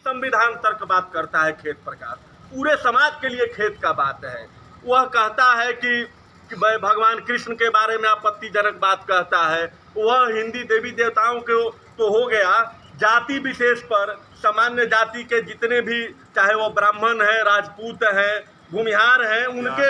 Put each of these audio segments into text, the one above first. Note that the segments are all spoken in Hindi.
संविधान तर्क बात करता है खेत प्रकाश, पूरे समाज के लिए खेत का बात है। वह कहता है कि भगवान कृष्ण के बारे में आपत्तिजनक बात कहता है। वह हिंदी देवी देवताओं को तो हो गया, जाति विशेष पर सामान्य जाति के जितने भी, चाहे वो ब्राह्मण हैं, राजपूत हैं, भूमिहार हैं, उनके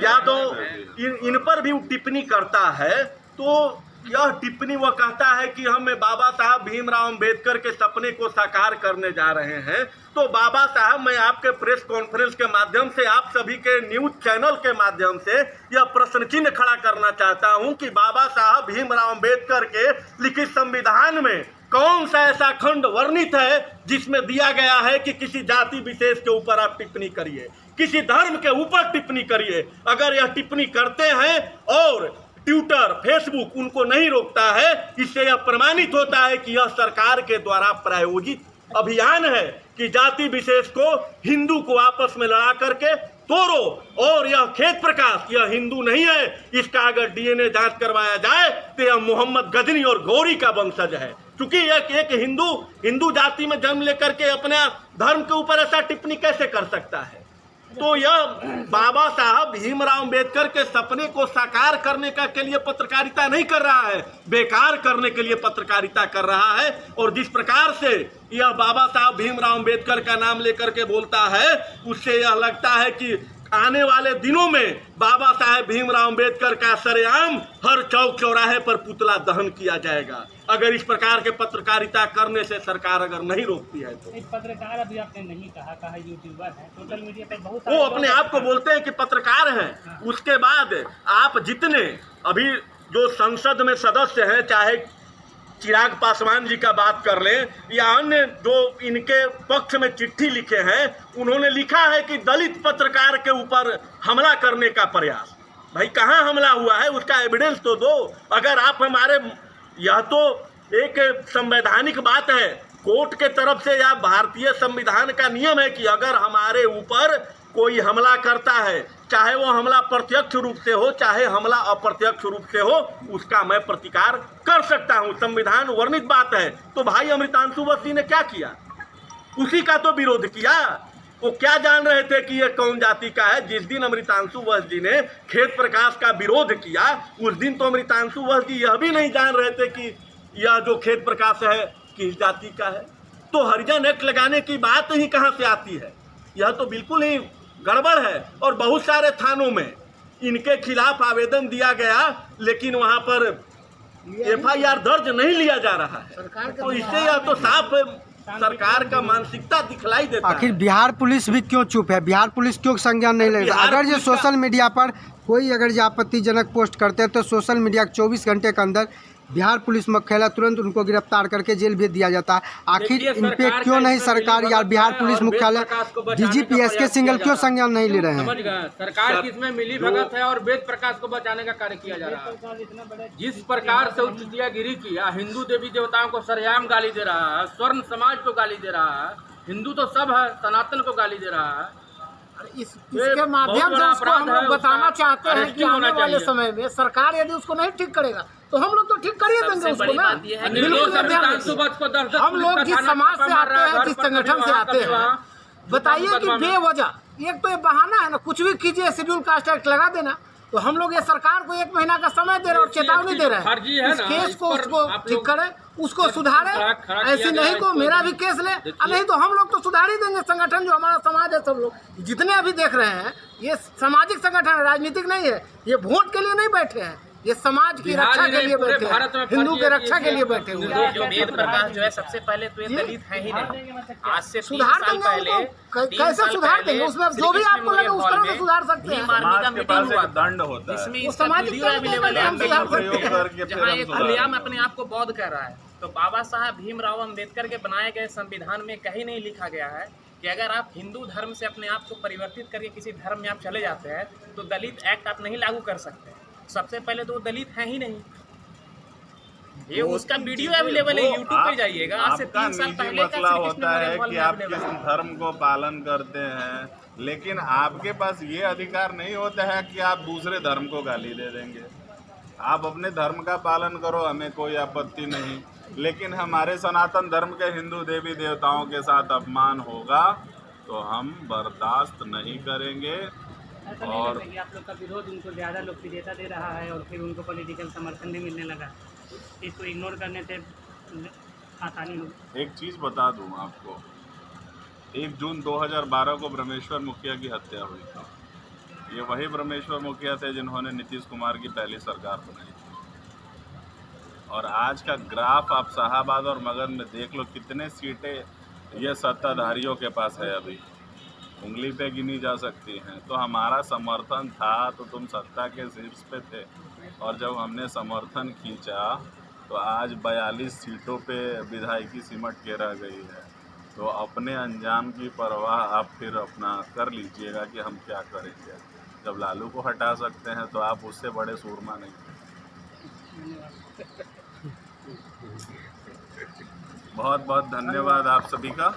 यादव इन पर भी टिप्पणी करता है। तो यह टिप्पणी वह कहता है कि हम बाबा साहब भीमराव अंबेडकर के सपने को साकार करने जा रहे हैं। तो बाबा साहब, मैं आपके प्रेस कॉन्फ्रेंस के माध्यम से, आप सभी के न्यूज चैनल के माध्यम से यह प्रश्न चिन्ह खड़ा करना चाहता हूं कि बाबा साहब भीमराव अंबेडकर के लिखित संविधान में कौन सा ऐसा खंड वर्णित है जिसमें दिया गया है कि किसी जाति विशेष के ऊपर आप टिप्पणी करिए, किसी धर्म के ऊपर टिप्पणी करिए। अगर यह टिप्पणी करते हैं और ट्विटर, फेसबुक उनको नहीं रोकता है, इससे यह प्रमाणित होता है कि यह सरकार के द्वारा प्रायोजित अभियान है कि जाति विशेष को, हिंदू को आपस में लड़ा करके तोड़ो। और यह खेत प्रकाश, यह हिंदू नहीं है। इसका अगर डीएनए जांच करवाया जाए तो यह मोहम्मद गजनी और गौरी का वंशज है। क्योंकि एक हिंदू जाति में जन्म लेकर के अपने धर्म के ऊपर ऐसा टिप्पणी कैसे कर सकता है? तो यह बाबा साहब भीमराव अंबेडकर के सपने को साकार करने का के लिए पत्रकारिता नहीं कर रहा है, बेकार करने के लिए पत्रकारिता कर रहा है। और जिस प्रकार से यह बाबा साहब भीमराव अंबेडकर का नाम लेकर के बोलता है, उससे यह लगता है कि आने वाले दिनों में बाबा साहेब भीमराव अंबेडकर का सरेआम हर चौक चौराहे पर पुतला दहन किया जाएगा, अगर इस प्रकार के पत्रकारिता करने से सरकार अगर नहीं रोकती है तो। एक पत्रकार अभी आपने नहीं कहा यूट्यूबर है, सोशल मीडिया पर बहुत वो अपने आप को बोलते हैं कि पत्रकार हैं। उसके बाद आप जितने अभी जो संसद में सदस्य हैं, चाहे चिराग पासवान जी का बात कर लें या अन्य जो इनके पक्ष में चिट्ठी लिखे हैं, उन्होंने लिखा है कि दलित पत्रकार के ऊपर हमला करने का प्रयास। भाई कहाँ हमला हुआ है, उसका एविडेंस तो दो। अगर आप हमारे, यह तो एक संवैधानिक बात है, कोर्ट के तरफ से या भारतीय संविधान का नियम है कि अगर हमारे ऊपर कोई हमला करता है, चाहे वो हमला प्रत्यक्ष रूप से हो, चाहे हमला अप्रत्यक्ष रूप से हो, उसका मैं प्रतिकार कर सकता हूं, संविधान वर्णित बात है। तो भाई अमृतांशु वश जी ने क्या किया? उसी का तो विरोध किया। वो क्या जान रहे थे कि ये कौन जाति का है? जिस दिन अमृतांशु वश जी ने खेत प्रकाश का विरोध किया, उस दिन तो अमृतांशु वश जी यह भी नहीं जान रहे थे कि यह जो खेत प्रकाश है किस जाति का है। तो हरिजन एक्ट लगाने की बात ही कहाँ से आती है? यह तो बिल्कुल ही गड़बड़ है। और बहुत सारे थानों में इनके खिलाफ आवेदन दिया गया, लेकिन वहां पर एफआईआर दर्ज नहीं लिया जा रहा है। तो इससे यह तो साफ सरकार का मानसिकता दिखलाई देता है। आखिर बिहार पुलिस भी क्यों चुप है? बिहार पुलिस क्यों संज्ञान नहीं ले रही? अगर ये सोशल मीडिया पर कोई अगर ये आपत्तिजनक पोस्ट करते हैं तो सोशल मीडिया 24 घंटे के अंदर बिहार पुलिस मुख्यालय तुरंत उनको गिरफ्तार करके जेल भेज दिया जाता है। आखिर इन पे क्यों नहीं सरकार या बिहार पुलिस मुख्यालय डीजीपी एसके सिंघल क्यों संज्ञान नहीं ले रहे हैं? सरकार की इसमें मिली भगत है और वेद प्रकाश को बचाने का कार्य किया जा रहा है। जिस प्रकार से उच्चगिरी किया, हिंदू देवी देवताओं को सरेआम गाली दे रहा है, स्वर्ण समाज को गाली दे रहा है, हिंदू तो सब है, सनातन को गाली दे रहा है। इसके माध्यम से उसको हम लोग बताना चाहते हैं कि आने वाले समय में सरकार यदि उसको नहीं ठीक करेगा तो हम लोग तो ठीक करिए देंगे उसको ना। हम लोग जिस समाज से आते हैं, जिस संगठन से आते हैं, बताइए कि बेवजह एक तो ये बहाना है ना, कुछ भी कीजिए, शेड्यूल कास्ट एक्ट लगा देना। तो हम लोग ये सरकार को 1 महीना का समय दे रहे और चेतावनी दे रहे हैं, इस केस को उसको ठीक करे, उसको सुधारे। ऐसी नहीं को मेरा भी केस ले, नहीं तो हम लोग तो सुधार ही देंगे। संगठन जो हमारा समाज है, सब लोग जितने अभी देख रहे हैं, ये सामाजिक संगठन है, राजनीतिक नहीं है। ये वोट के लिए नहीं बैठे हैं, ये समाज की रक्षा के लिए बैठे हैं, हिंदू के रक्षा के लिए बैठे हुए हैं। जो वेद प्रकाश जो है, सबसे पहले तो ये दलित है ही नहीं। आज से 3 सुधार साल देंगे पहले, उनको, कैसे सुधार देंगे? उसमें जो भी आपको लगे उस तरह से सुधार सकते हैं। मीटिंग हुआ, दंड होता है, जिसमें इसका वीडियो अवेलेबल है, जहाँ एक खुलेआम अपने आप को बौद्ध कर रहा है। तो बाबा साहब भीमराव अंबेडकर के बनाए गए संविधान में कहीं नहीं लिखा गया है कि अगर आप हिंदू धर्म से अपने आप को परिवर्तित करके किसी धर्म में आप चले जाते हैं तो दलित एक्ट आप नहीं लागू कर सकते। सबसे पहले तो वो दलित है ही नहीं। ये उसका वीडियो अवेलेबल है, यूट्यूब पे जाइएगा। आज से 3 साल पहले का मसला होता है कि आप किस धर्म को पालन करते हैं, लेकिन आपके पास ये अधिकार नहीं होता है कि आप दूसरे धर्म को गाली दे देंगे। आप अपने धर्म का पालन करो, हमें कोई आपत्ति नहीं। लेकिन हमारे सनातन धर्म के हिंदू देवी देवताओं के साथ अपमान होगा तो हम बर्दाश्त नहीं करेंगे। ऐसा नहीं और लगता कि आप लोग का विरोध उनको ज़्यादा लोकप्रियता दे रहा है और फिर उनको पॉलिटिकल समर्थन भी मिलने लगा, इसको इग्नोर करने से आसानी होगी। एक चीज़ बता दूं आपको, 1 जून 2012 को ब्रह्मेश्वर मुखिया की हत्या हुई थी। ये वही ब्रह्मेश्वर मुखिया थे जिन्होंने नीतीश कुमार की पहली सरकार बनाई थी। और आज का ग्राफ आप शाहाबाद और मगध में देख लो, कितने सीटें ये सत्ताधारियों के पास है, अभी उंगली पे गिनी जा सकती हैं। तो हमारा समर्थन था तो तुम सत्ता के शीर्ष पे थे, और जब हमने समर्थन खींचा तो आज 42 सीटों पे विधायकी सिमट के रह गई है। तो अपने अंजाम की परवाह आप फिर अपना कर लीजिएगा कि हम क्या करेंगे। जब लालू को हटा सकते हैं तो आप उससे बड़े सूरमा नहीं हैं। बहुत बहुत धन्यवाद आप सभी का।